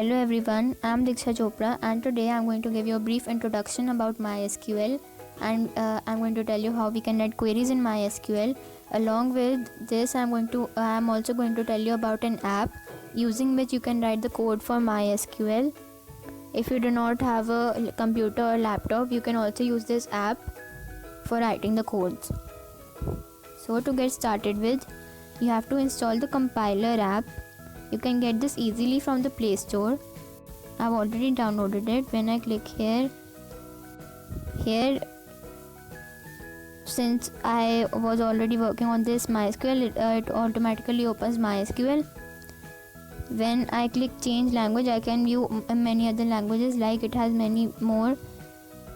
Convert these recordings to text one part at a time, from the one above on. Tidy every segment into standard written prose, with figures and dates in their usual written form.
Hello everyone, I'm Diksha Chopra and today I'm going to give you a brief introduction about MySQL and I'm going to tell you how we can write queries in MySQL. Along with this, I'm also going to tell you about an app using which you can write the code for MySQL. If you do not have a computer or laptop, you can also use this app for writing the codes. So to get started with, you have to install the compiler app. You can get this easily from the Play Store. I've already downloaded it. When I click here, since I was already working on this MySQL, it automatically opens MySQL. When I click change language, I can view many other languages, like it has many more: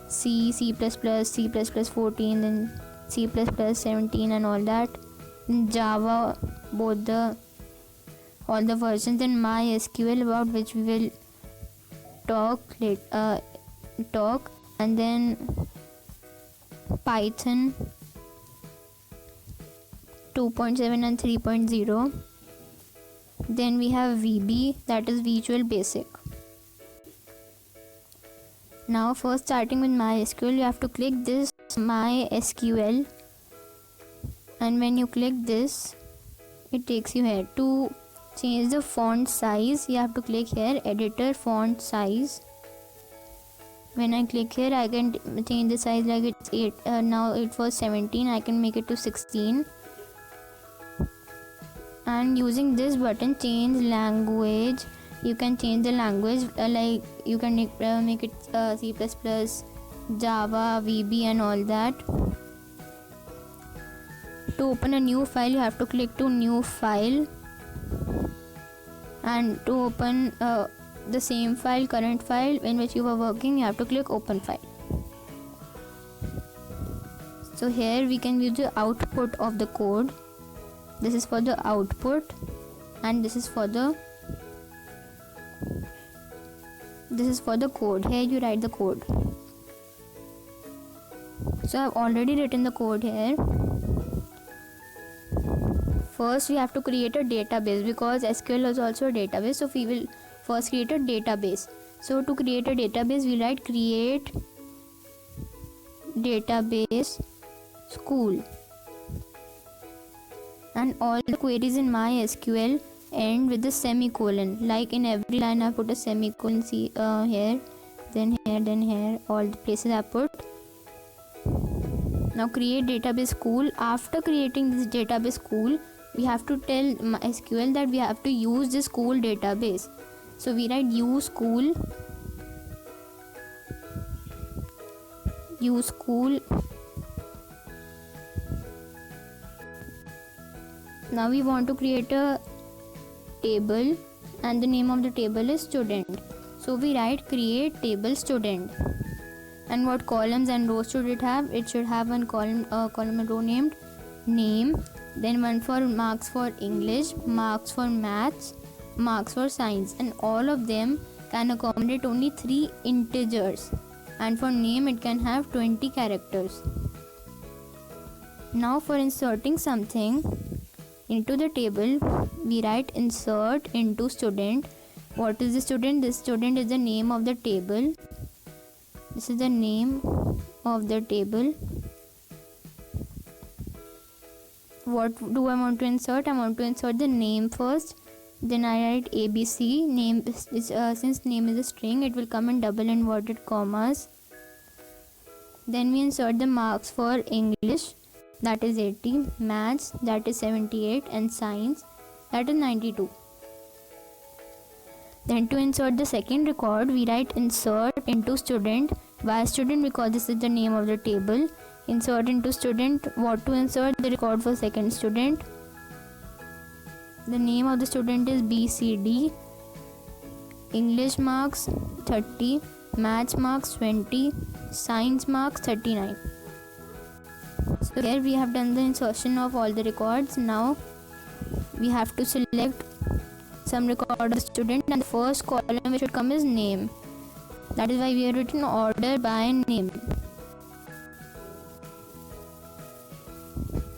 C, C++, C++14, then C++17 and all that. Java, all the versions in MySQL, about which we will talk, and then Python 2.7 and 3.0. Then we have VB, that is Visual Basic. Now first, starting with MySQL, you have to click this MySQL, and when you click this, it takes you here. To change the font size, you have to click here, editor font size. When I click here, I can change the size, like it's 8, now it was 17, I can make it to 16. And using this button, change language, you can change the language, like you can make it C++, Java, VB and all that. To open a new file, you have to click to new file, and to open the same file, current file in which you were working, you have to click open file. So here we can view the output of the code. This is for the output, and this is for the code. Here you write the code. So I've already written the code here. First we have to create a database, because SQL is also a database, so we will first create a database. So to create a database, we write create database school, and all the queries in MySQL end with the semicolon. Like in every line I put a semicolon. See here, then here, all the places I put. Now create database school. After creating this database school, we have to tell MySQL that we have to use this school database. So we write use school. Now we want to create a table, and the name of the table is student. So we write create table student. And what columns and rows should it have? It should have one column and row named name, then one for marks for English, marks for maths, marks for science, and all of them can accommodate only 3 integers, and for name it can have 20 characters. Now for inserting something into the table, we write insert into student. What is the student? This student is the name of the table. This is the name of the table. What do I want to insert? I want to insert the name first. Then I write ABC. Name is since name is a string, it will come in double inverted commas. Then we insert the marks for English, that is 80, maths, that is 78, and science, that is 92. Then to insert the second record, we write insert into student. Why student? Because this is the name of the table. Insert into student. What to insert? The record for second student. The name of the student is BCD. English marks 30, maths marks 20, science marks 39. So here we have done the insertion of all the records. Now we have to select some record of the student, and the first column which should come is name. That is why we have written order by name.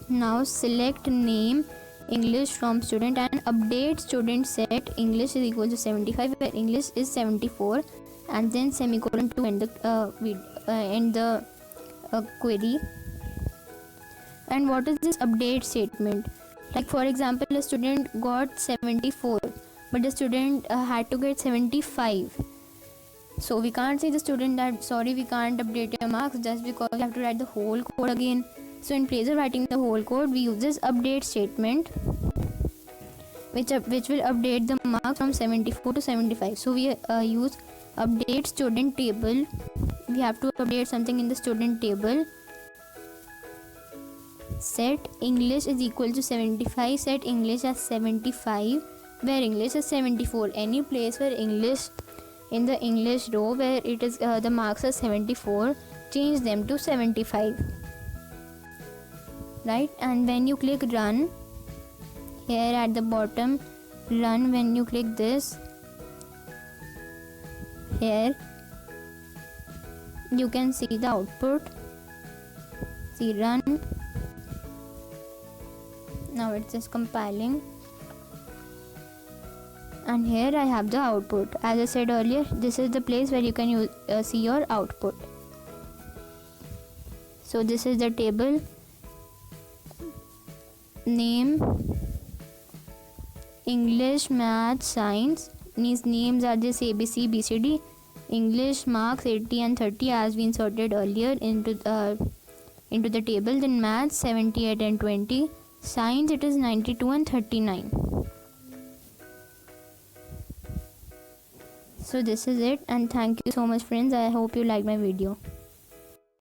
Now select name English from student, and update student set English is equal to 75 where English is 74, and then semicolon to end the query. And what is this update statement? Like for example, a student got 74 but the student had to get 75. So we can't say the student that sorry, we can't update your marks just because you have to write the whole code again. So in place of writing the whole code, we use this update statement which will update the marks from 74 to 75. So we use update student table. We have to update something in the student table. Set English is equal to 75. Set English as 75 where English is 74. Any place where English in the English row where it is the marks are 74, change them to 75, right? And when you click run, here at the bottom, run, when you click this, here you can see the output. See, run. Now it's just compiling, and here I have the output. As I said earlier, this is the place where you can see your output. So this is the table name, English, Math, Science. These names are just ABC, BCD. English marks 80 and 30 as we inserted earlier into the table. Then Math 78 and 20. Science it is 92 and 39. So this is it, and thank you so much friends. I hope you liked my video.